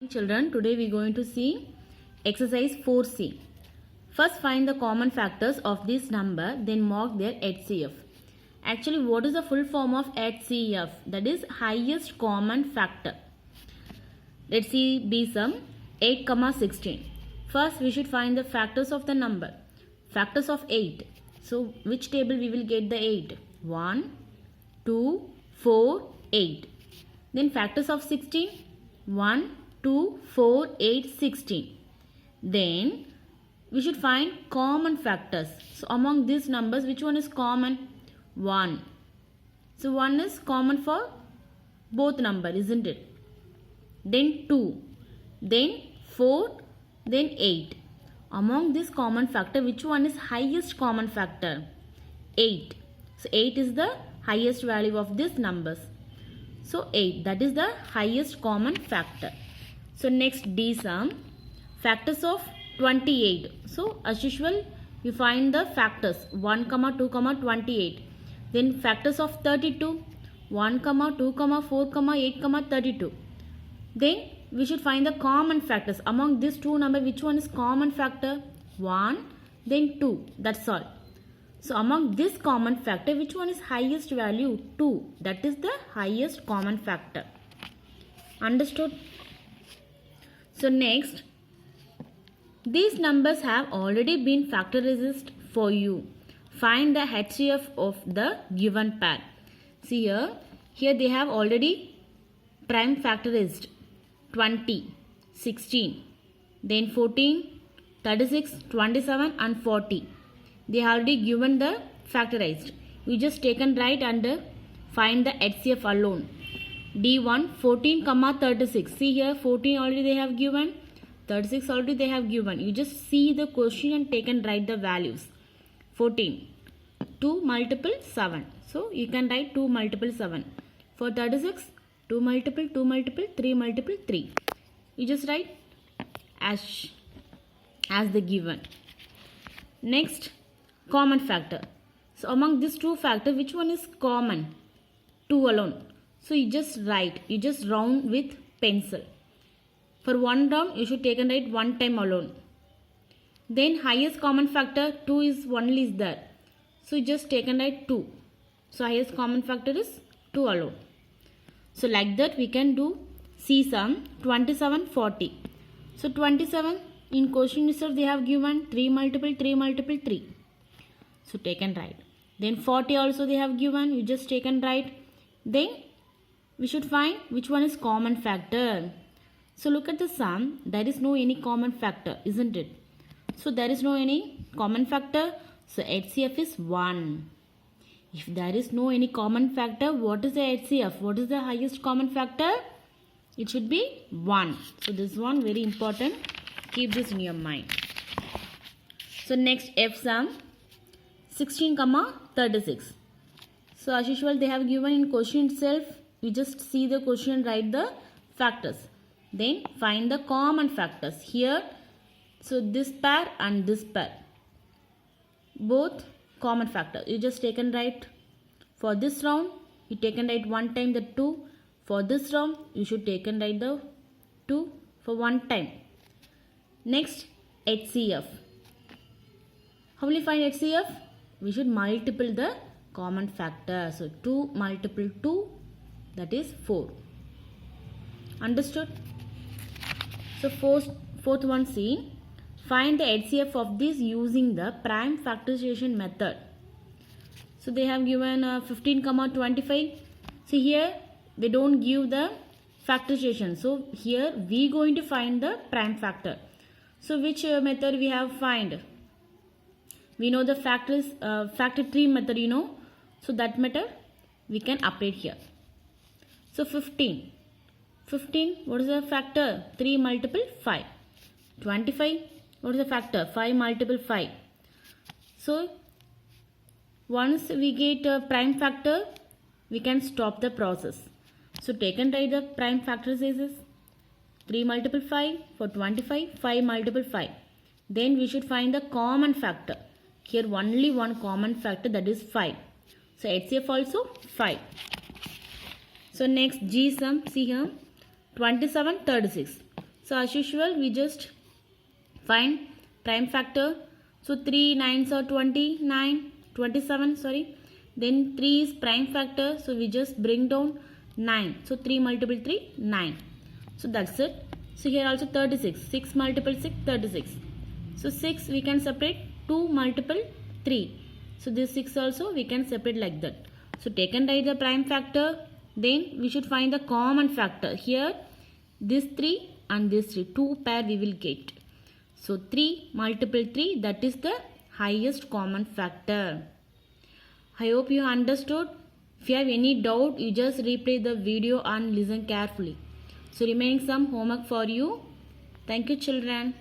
Children, today we are going to see exercise 4C. First find the common factors of this number, then mark their HCF. Actually, what is the full form of HCF? That is highest common factor. Let's see B sum 8, 16. First we should find the factors of the number. Factors of 8. So which table we will get the 8? 1, 2, 4, 8. Then factors of 16. 1, 2, 4, 8, 16. Then we should find common factors. So among these numbers, which one is common? 1. So 1 is common for both number, isn't it? Then 2. Then 4. Then 8. Among this common factor, which one is highest common factor? 8. So 8 is the highest value of these numbers. So 8, that is the highest common factor. So next D sum, factors of 28. So as usual, you find the factors 1, 2, 28. Then factors of 32, 1, 2, 4, 8, 32. Then we should find the common factors. Among these two numbers, which one is common factor? 1, then 2. That's all. So among this common factor, which one is highest value? 2. That is the highest common factor. Understood? So next, these numbers have already been factorized for you. Find the HCF of the given pair. See here they have already prime factorized 20, 16, then 14, 36, 27 and 40. They have already given the factorized. You just taken right and find the HCF alone. D1 14, 36. See here 14 already they have given, 36 already they have given. You just see the question and take and write the values. 14 2 multiple 7. So you can write 2 multiple 7. For 36 2 multiple 2 multiple 3 multiple 3. You just write as the given. Next, common factor. So among these two factors, which one is common? 2 alone. So you just write, you just round with pencil. For one round, you should take and write one time alone. Then highest common factor 2 is only is there. So you just take and write 2. So highest common factor is 2 alone. So like that we can do C sum 27, 40. So 27 in question itself they have given 3 multiple 3 multiple 3. So take and write. Then 40 also they have given, you just take and write. Then we should find which one is common factor. So look at the sum, there is no any common factor, isn't it? So there is no any common factor, so HCF is 1. If there is no any common factor, what is the HCF? What is the highest common factor? It should be 1. So this one very important, keep this in your mind. So next F sum 16, 36. So as usual they have given in question itself. You just see the question and write the factors. Then find the common factors. Here, so this pair and this pair, both common factor. You just take and write. For this round, you take and write one time the 2. For this round, you should take and write the 2 for one time. Next, HCF. How will you find HCF? We should multiply the common factor. So 2 multiple 2, that is 4. Understood? So fourth one C. Find the HCF of this using the prime factorization method. So they have given 15, 25. See here they don't give the factorization. So here we going to find the prime factor. So which method we have find? We know the factor tree method, you know. So that method we can apply here. So 15, what is the factor? 3 multiple 5. 25, what is the factor? 5 multiple 5. So once we get a prime factor, we can stop the process. So take and write the prime factors is 3 multiple 5 for 25, 5 multiple 5. Then we should find the common factor. Here only one common factor, that is 5. So HCF also 5. So next G sum, see here 27, 36. So as usual, we just find prime factor. So 3 9s are 27, sorry. Then 3 is prime factor, so we just bring down 9. So 3 multiple 3, 9. So that's it. So here also 36. 6 multiple 6, 36. So 6 we can separate 2 multiple 3. So this 6 also we can separate like that. So take and write the prime factor. Then we should find the common factor. Here this 3 and this 3. 2 pair we will get. So 3 multiple 3, that is the highest common factor. I hope you understood. If you have any doubt, you just replay the video and listen carefully. So remaining some homework for you. Thank you, children.